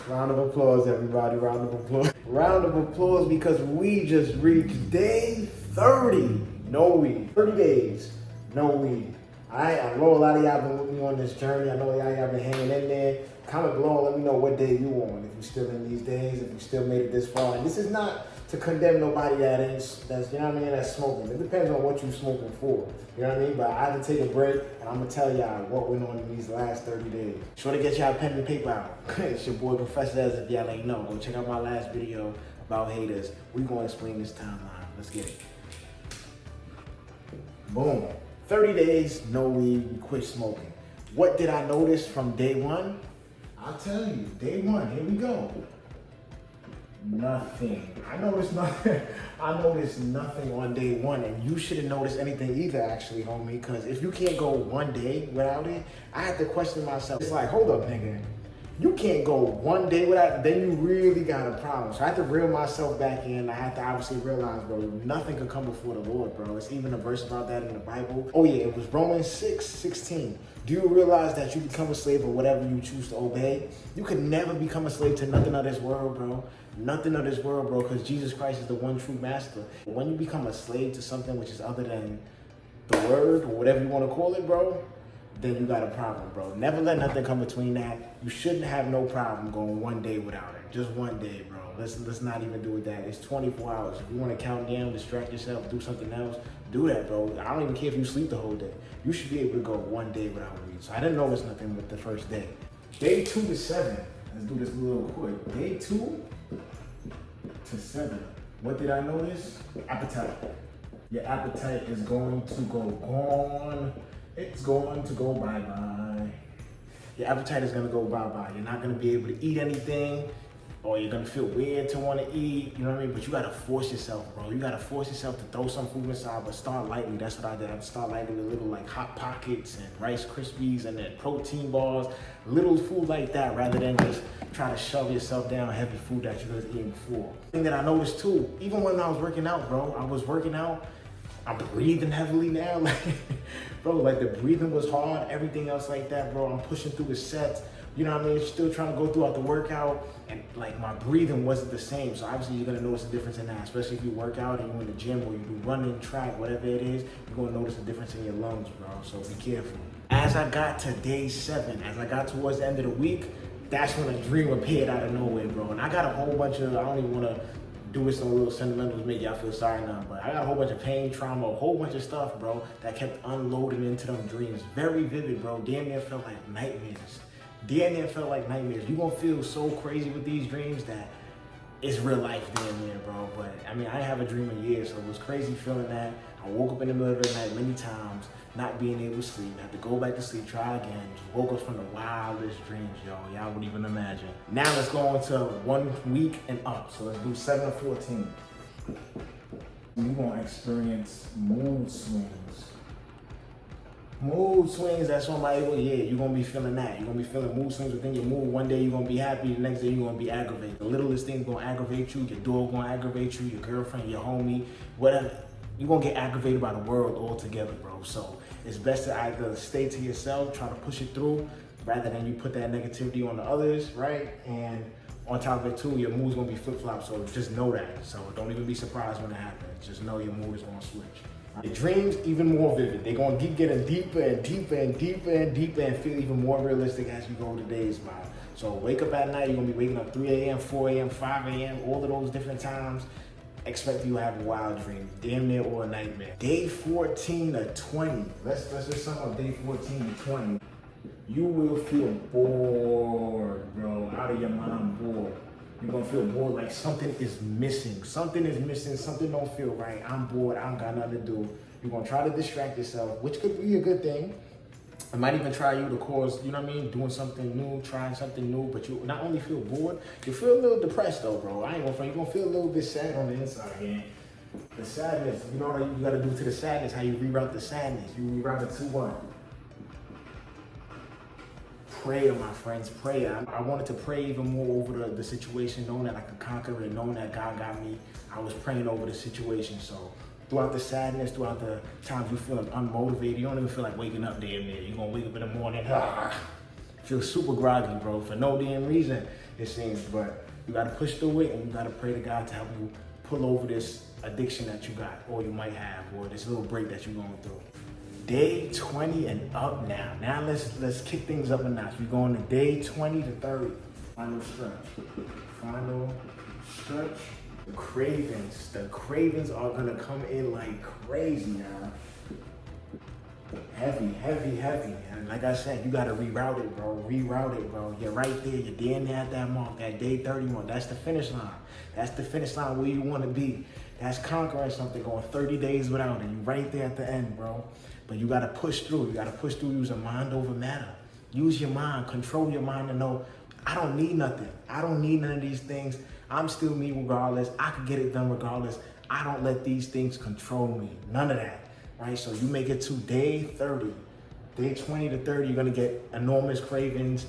Round of applause, everybody. Round of applause. Round of applause because we just reached day 30. No weed. 30 days. No weed. Alright, I know a lot of y'all been with me on this journey. I know y'all been hanging in there. Comment below and let me know what day you on. If you're still in these days, if you still made it this far. And this is not to condemn nobody that's you know what I mean, that's smoking. It depends on what you're smoking for. You know what I mean? But I had to take a break and I'm gonna tell y'all what went on in these last 30 days. Sure to get y'all pen and paper out. It's your boy Professor as if y'all ain't know. Go check out my last video about haters. We gonna explain this timeline. Let's get it. Boom. 30 days, no weed, we quit smoking. What did I notice from day one? I'll tell you, day one, here we go. Nothing. I noticed nothing. I noticed nothing on day one, and you shouldn't notice anything either, actually, homie, because if you can't go one day without it, I had to question myself. It's like, hold up, nigga. You can't go one day without it, then you really got a problem. So I had to reel myself back in. I had to obviously realize, bro, nothing could come before the Lord, bro. It's even a verse about that in the Bible. Oh yeah, it was Romans 6:16. Do you realize that you become a slave of whatever you choose to obey? You could never become a slave to nothing of this world, bro. Nothing of this world, bro, because Jesus Christ is the one true master. When you become a slave to something which is other than the word or whatever you want to call it, bro, then you got a problem, bro. Never let nothing come between that. You shouldn't have no problem going one day without it. Just one day, bro. Let's not even do it that. It's 24 hours. If you want to count down, distract yourself, do something else, do that, bro. I don't even care if you sleep the whole day. You should be able to go one day without weed. So I didn't notice nothing with the first day. Day 2 to 7. Let's do this real quick. Day 2 to 7. What did I notice? Appetite. Your appetite is going to go gone. It's going to go bye-bye. Your appetite is gonna go bye-bye. You're not gonna be able to eat anything, or you're gonna feel weird to wanna eat, you know what I mean? But you gotta force yourself, bro. You gotta force yourself to throw some food inside, but start lightly. That's what I did. I start lightly with little like Hot Pockets and Rice Krispies and then protein bars, little food like that, rather than just try to shove yourself down heavy food that you was eating before. Thing that I noticed too, even when I was working out, bro, I was working out, I'm breathing heavily now, like, bro, like the breathing was hard, everything else like that, bro. I'm pushing through the sets, you know what I mean? Still trying to go throughout the workout, and like my breathing wasn't the same. So obviously you're gonna notice a difference in that, especially if you work out and you're in the gym or you do running, track, whatever it is, you're gonna notice a difference in your lungs, bro. So be careful. As I got to day 7, as I got towards the end of the week, that's when a dream appeared out of nowhere, bro. And I got a whole bunch of, I don't even wanna do with some little sentimentals, make y'all feel sorry now, but I got a whole bunch of pain, trauma, a whole bunch of stuff, bro, that kept unloading into them dreams. Very vivid, bro. Damn near felt like nightmares. Damn near felt like nightmares. You gonna feel so crazy with these dreams that it's real life damn near, bro. But I mean, I didn't have a dream in years, so it was crazy feeling that. I woke up in the middle of the night many times, not being able to sleep. Had to go back to sleep, try again. Just woke up from the wildest dreams, yo. Y'all wouldn't even imagine. Now let's go on to 1 week and up. So let's do 7 to 14. You're gonna experience mood swings. Mood swings, that's on my able, yeah, you're gonna be feeling that. You're gonna be feeling mood swings within your mood. One day you're gonna be happy, the next day you're gonna be aggravated. The littlest thing's gonna aggravate you, your dog gonna aggravate you, your girlfriend, your homie, whatever. You're gonna get aggravated by the world altogether, bro. So it's best to either stay to yourself, try to push it through, rather than you put that negativity on the others, right? And on top of it too, your mood's gonna be flip-flop, so just know that. So don't even be surprised when it happens. Just know your mood is gonna switch. Your dreams, even more vivid. They're gonna keep getting deeper and deeper and deeper and deeper and feel even more realistic as you go the days by. So wake up at night, you're gonna be waking up 3 a.m., 4 a.m., 5 a.m., all of those different times. Expect you to have a wild dream, damn near or a nightmare. Day 14 to 20. Let's just sum up day 14 to 20. You will feel bored, bro, out of your mind bored. You're gonna feel bored, like something is missing. Something is missing, something don't feel right. I'm bored, I don't got nothing to do. You're gonna try to distract yourself, which could be a good thing. I might even try you to cause, you know what I mean, doing something new, trying something new, but you not only feel bored, you feel a little depressed though, bro. I ain't gonna front, you're gonna feel a little bit sad on the inside, man. The sadness, you know what you gotta do to the sadness, how you reroute the sadness. You reroute it to what? Prayer, my friends, prayer. I wanted to pray even more over the situation, knowing that I could conquer it, knowing that God got me. I was praying over the situation, so throughout the sadness, throughout the times you feeling unmotivated, you don't even feel like waking up damn near. You're gonna wake up in the morning, feel super groggy, bro, for no damn reason, it seems. But you gotta push through it, and you gotta pray to God to help you pull over this addiction that you got, or you might have, or this little break that you're going through. Day 20 and up now. Now let's kick things up a notch. We're going to day 20 to 30. Final stretch. Final stretch. The cravings are gonna come in like crazy now. Heavy. And like I said, you gotta reroute it, bro. You're right there. You're damn near at that mark, that day 31. That's the finish line. That's the finish line where you wanna be. That's conquering something, going 30 days without it. You right there at the end, bro. But you gotta push through. You gotta push through using mind over matter. Use your mind, control your mind to know, I don't need nothing. I don't need none of these things. I'm still me regardless. I can get it done regardless. I don't let these things control me. None of that, right? So you make it to day 30. Day 20 to 30, you're gonna get enormous cravings,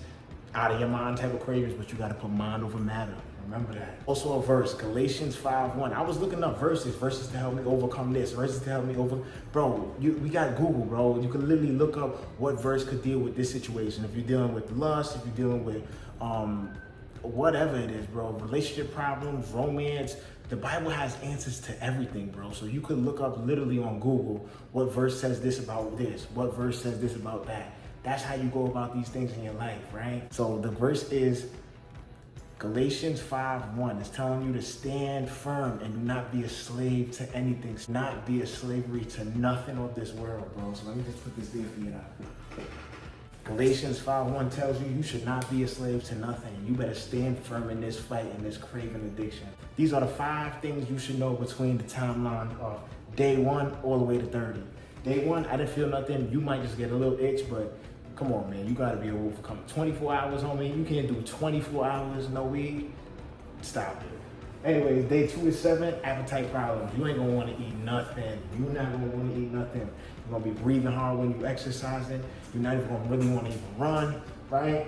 out of your mind type of cravings, but you gotta put mind over matter. Remember that. Also a verse, Galatians 5:1. I was looking up verses to help me overcome this, verses to help me over. Bro, we got Google, bro. You can literally look up what verse could deal with this situation. If you're dealing with lust, if you're dealing with whatever it is, bro, relationship problems, romance, the Bible has answers to everything, bro. So you could look up literally on Google what verse says this about this, what verse says this about that. That's how you go about these things in your life, right? So the verse is Galatians 5:1. It's telling you to stand firm and do not be a slave to anything. Not be a slavery to nothing of this world, bro. So let me just put this there for you now. Galatians 5:1 tells you should not be a slave to nothing. You better stand firm in this fight, in this craving addiction. These are the 5 things you should know between the timeline of day 1 all the way to 30. Day 1, I didn't feel nothing. You might just get a little itch, but come on, man. You got to be able to overcome 24 hours, homie. You can't do 24 hours, no weed. Stop it. Anyways, day 2 to 7, appetite problems. You ain't going to want to eat nothing. You're not going to want to eat nothing. You're going to be breathing hard when you exercising. You're not even going to really want to even run, right?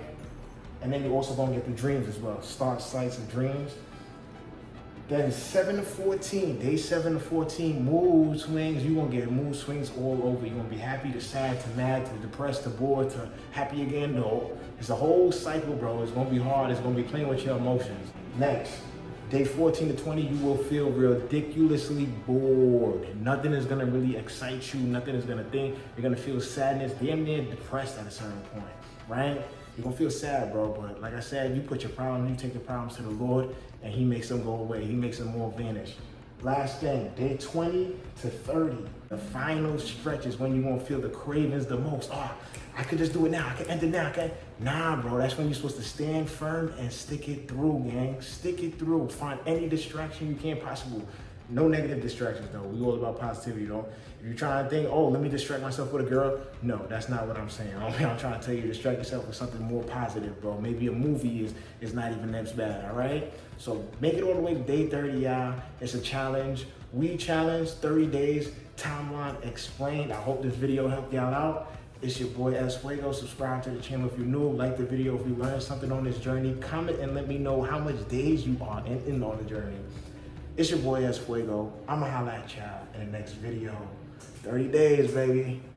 And then you're also going to get the dreams as well. Start sights and dreams. Then 7 to 14, day 7 to 14, mood swings. You're going to get mood swings all over. You're going to be happy to sad to mad to depressed to bored to happy again. No, it's a whole cycle, bro. It's going to be hard. It's going to be playing with your emotions. Next, day 14 to 20, you will feel ridiculously bored. Nothing is going to really excite you. Nothing is going to think. You're going to feel sadness, damn near depressed at a certain point, right? You're going to feel sad, bro, but like I said, you put your problems, you take your problems to the Lord, and he makes them go away. He makes them more vanish. Last thing, day 20 to 30, the final stretch is when you're going to feel the cravings the most. Oh, I could just do it now. I can end it now. Okay? Nah, bro, that's when you're supposed to stand firm and stick it through, gang. Stick it through. Find any distraction you can possible. No negative distractions, though. We all about positivity, though. If you're trying to think, oh, let me distract myself with a girl, no, that's not what I'm saying. I'm trying to tell you, distract yourself with something more positive, bro. Maybe a movie is not even that bad, all right? So make it all the way to day 30, y'all. It's a challenge. We challenge 30 days, timeline explained. I hope this video helped y'all out. It's your boy Fuego. Subscribe to the channel if you're new. Like the video if you learned something on this journey. Comment and let me know how much days you are in on the journey. It's your boy Fuego. I'ma holla at y'all in the next video. 30 days, baby.